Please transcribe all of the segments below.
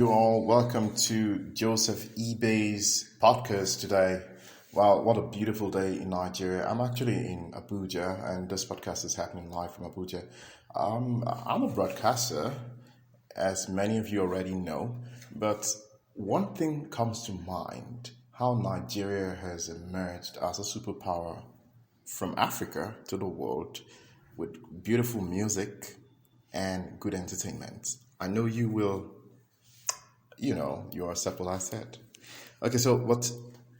You all, welcome to Joseph eBay's podcast today. Wow, what a beautiful day in Nigeria. I'm actually in Abuja, and this podcast is happening live from Abuja. I'm a broadcaster, as many of you already know, but one thing comes to mind: how Nigeria has emerged as a superpower from Africa to the world with beautiful music and good entertainment. I know you accept what I said. Okay, so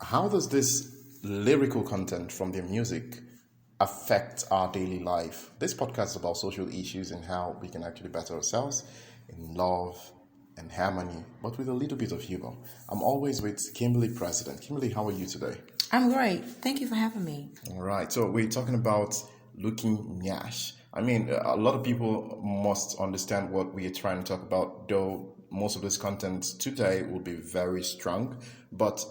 how does this lyrical content from their music affect our daily life? This podcast is about social issues and how we can actually better ourselves in love and harmony, but with a little bit of humor. I'm always with Kimberly President. Kimberly, how are you today? I'm great. Thank you for having me. All right, so we're talking about looking NYASH. I mean, a lot of people must understand what we are trying to talk about, though most of this content today will be very strong, but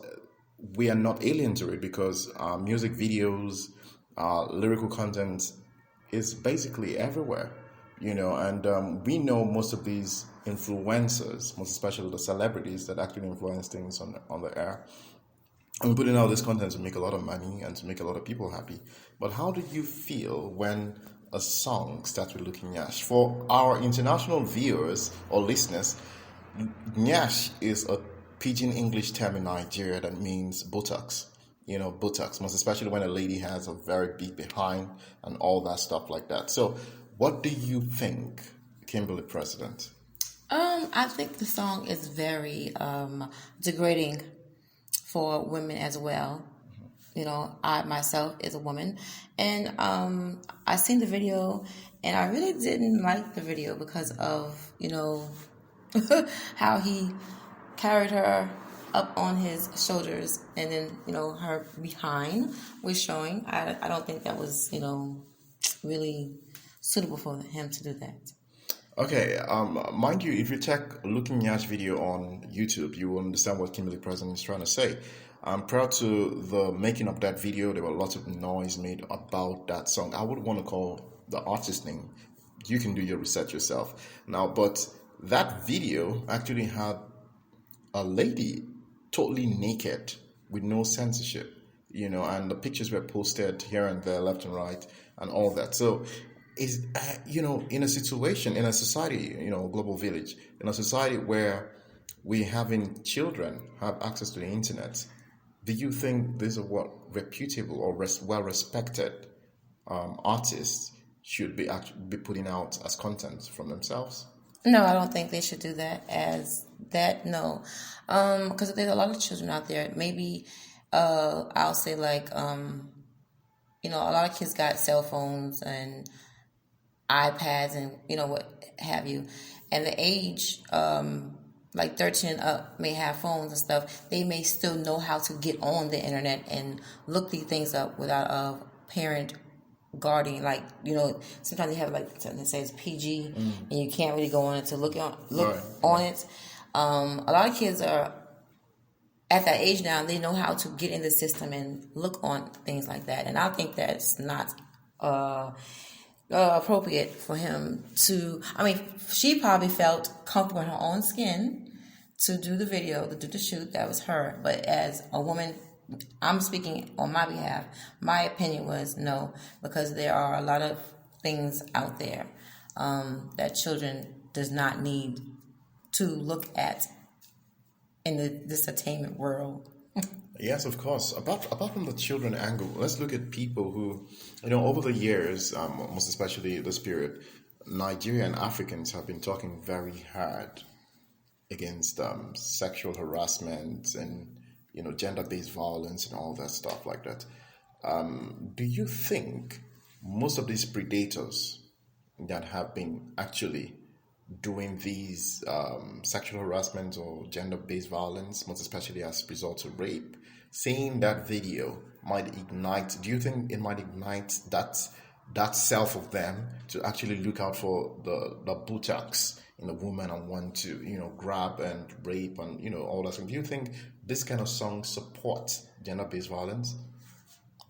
we are not alien to it because music videos, lyrical content is basically everywhere, and we know most of these influencers, most especially the celebrities that actually influence things on the air. I'm putting out this content to make a lot of money and to make a lot of people happy. But how do you feel when a song starts with looking Nyash? For our international viewers or listeners, Nyash is a pidgin English term in Nigeria that means buttocks. Buttocks, most especially when a lady has a very big behind and all that stuff like that. So, what do you think, Kimberly President? I think the song is very degrading for women as well. I myself is a woman, and I seen the video, and I really didn't like the video because of how he carried her up on his shoulders, and then her behind was showing. I don't think that was really suitable for him to do that. Okay, mind you, if you check Looking Yash video on YouTube, you will understand what Kimberly President is trying to say. Prior to the making of that video, there were lots of noise made about that song. I would want to call the artist name. You can do your research yourself. Now, but that video actually had a lady totally naked with no censorship, and the pictures were posted here and there, left and right, and all that. So, is in a situation, in a society, global village, in a society where we having children have access to the internet, do you think these are what reputable or well respected artists should be putting out as content from themselves? No, I don't think they should do that as that. No, because there's a lot of children out there. Maybe I'll say like a lot of kids got cell phones and iPads and what have you, and the age like 13 and up may have phones and stuff. They may still know how to get on the internet and look these things up without a parent guarding. Like sometimes they have like something that says PG, and you can't really go on it to look on it. A lot of kids are at that age now. They know how to get in the system and look on things like that, and I think that's not appropriate for him to. I mean, she probably felt comfortable in her own skin to do the video, to do the shoot. That was her. But as a woman, I'm speaking on my behalf. My opinion was no, because there are a lot of things out there that children does not need to look at in this entertainment world. Yes, of course. Apart from the children angle, let's look at people who, over the years, most especially this period, Nigerian Africans have been talking very hard against sexual harassment and, gender-based violence and all that stuff like that. Do you think most of these predators that have been actually doing these sexual harassment or gender-based violence, most especially as a result of rape, seeing that video might ignite? Do you think it might ignite that self of them to actually look out for the buttocks in a woman and want to grab and rape and all that stuff? Do you think this kind of song supports gender-based violence?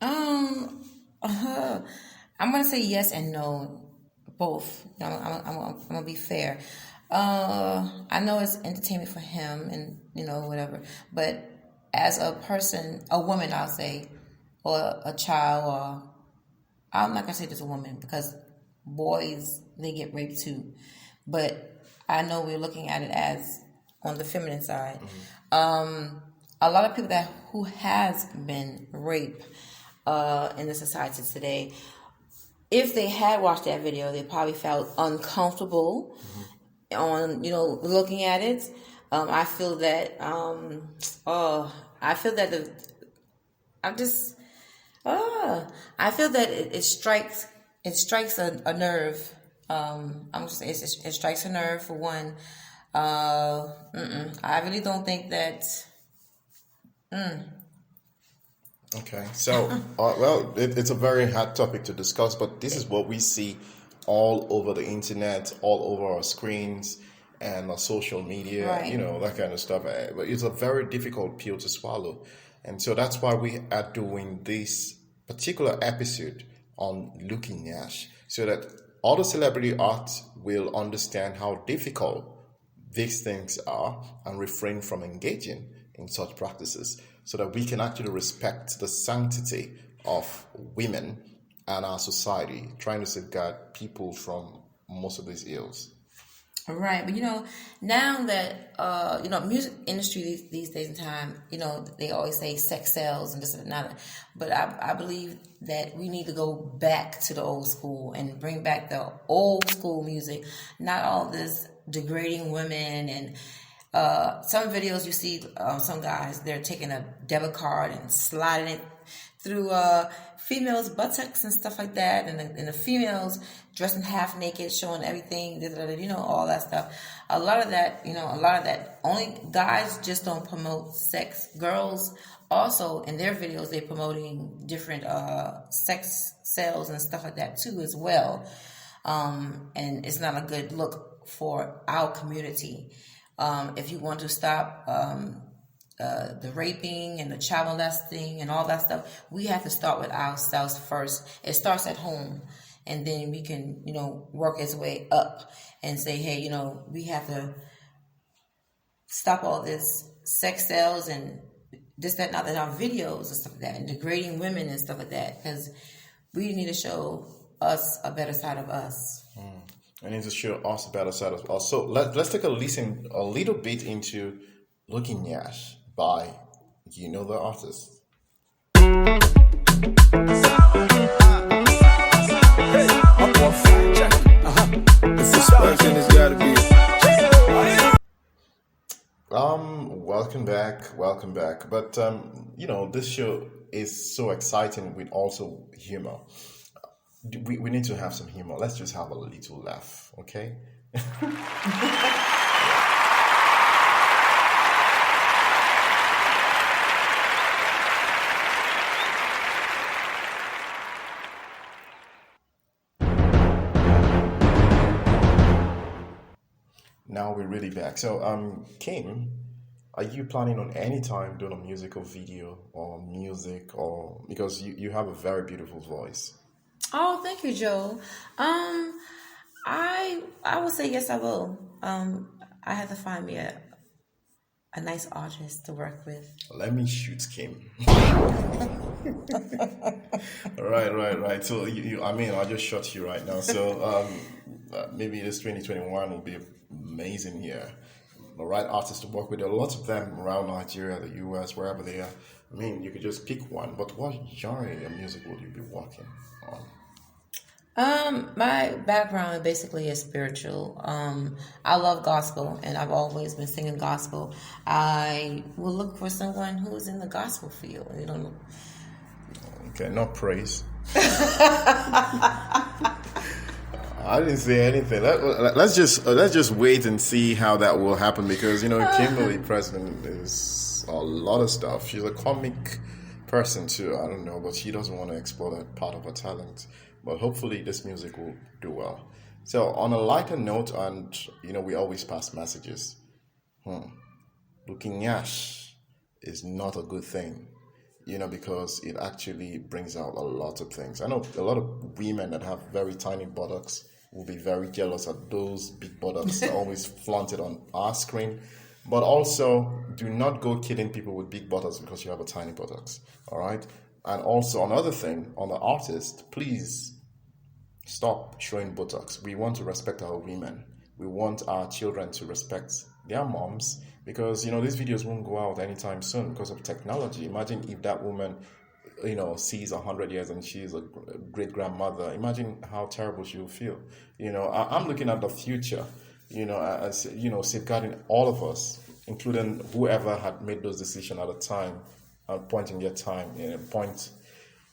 I'm gonna say yes and no, both. I'm gonna be fair. I know it's entertainment for him and, whatever. But as a person, a woman, I'll say, or a child, or I'm not going to say just a woman because boys, they get raped too. But I know we're looking at it as on the feminine side. A lot of people who has been raped in the society today, if they had watched that video, they probably felt uncomfortable on looking at it. I feel that I feel that I feel that it strikes a nerve. I'm just saying it strikes a nerve for one. I really don't think that. Okay, so well, it's a very hard topic to discuss, but this is what we see all over the internet, all over our screens and our social media, Right. that kind of stuff. But it's a very difficult pill to swallow, and so that's why we are doing this particular episode on looking NYASH, so that all the celebrity arts will understand how difficult these things are and refrain from engaging in such practices, so that we can actually respect the sanctity of women and our society, trying to safeguard people from most of these ills. Right, but now that music industry these days in time, they always say sex sells and this and that. But I believe that we need to go back to the old school and bring back the old school music, not all this degrading women and some videos you see some guys, they're taking a debit card and sliding it through females' buttocks and stuff like that, and the females dressing half naked, showing everything, all that stuff. A lot of that, only guys just don't promote sex. Girls also, in their videos, they're promoting different sex sales and stuff like that too as well. And it's not a good look for our community. If you want to stop the raping and the child molesting and all that stuff, we have to start with ourselves first. It starts at home, and then we can, work its way up and say, hey, we have to stop all this sex sales and this, that, and that in our videos and stuff like that, and degrading women and stuff like that, because we need to show us a better side of us. I need to show us a better side of us. So let's take a listen a little bit into Looking NYASH by the artist. Welcome back. But this show is so exciting with also humor. We need to have some humor. Let's just have a little laugh, okay? Now we're really back. So, Kim, are you planning on any time doing a musical video or music, or because you have a very beautiful voice? Oh, thank you, Joe. I would say yes, I will. I have to find me a nice artist to work with. Let me shoot Kim. Right. So I'll just shot you right now. So maybe this 2021 will be amazing year. The right artists to work with. There are lots of them around Nigeria, the US, wherever they are. You could just pick one. But what genre of music would you be working on? My background basically is spiritual. I love gospel, and I've always been singing gospel. I will look for someone who's in the gospel field. Okay, not praise. I didn't say anything. Let's just wait and see how that will happen, because Kimberly President is a lot of stuff. She's a comic person too. I don't know, but she doesn't want to explore that part of her talent. But hopefully this music will do well. So on a lighter note, and we always pass messages. Looking NYASH is not a good thing, because it actually brings out a lot of things. I know a lot of women that have very tiny buttocks, will be very jealous at those big buttocks always flaunted on our screen. But also, do not go killing people with big buttocks because you have a tiny buttocks. All right. And also, another thing on the artist, please stop showing buttocks. We want to respect our women. We want our children to respect their moms because, these videos won't go out anytime soon because of technology. Imagine if that woman, sees 100 years and she's a great grandmother. Imagine how terrible she will feel. I'm looking at the future, as, safeguarding all of us, including whoever had made those decisions at a time, point in their time, point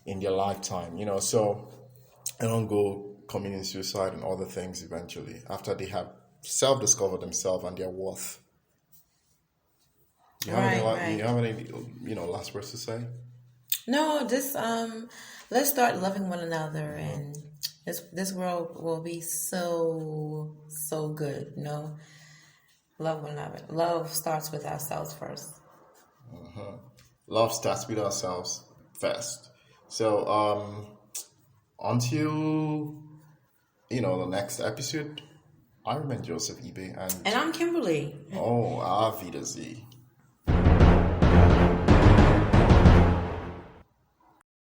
in their lifetime, so they don't go committing suicide and other things eventually after they have self-discovered themselves and their worth. You have any last words to say? No, just let's start loving one another, and this world will be so good. Love one another. Love starts with ourselves first. Love starts with ourselves first. So until the next episode, I remain Joseph Ibe, and I'm Kimberly. Oh, Auf Wiedersehen.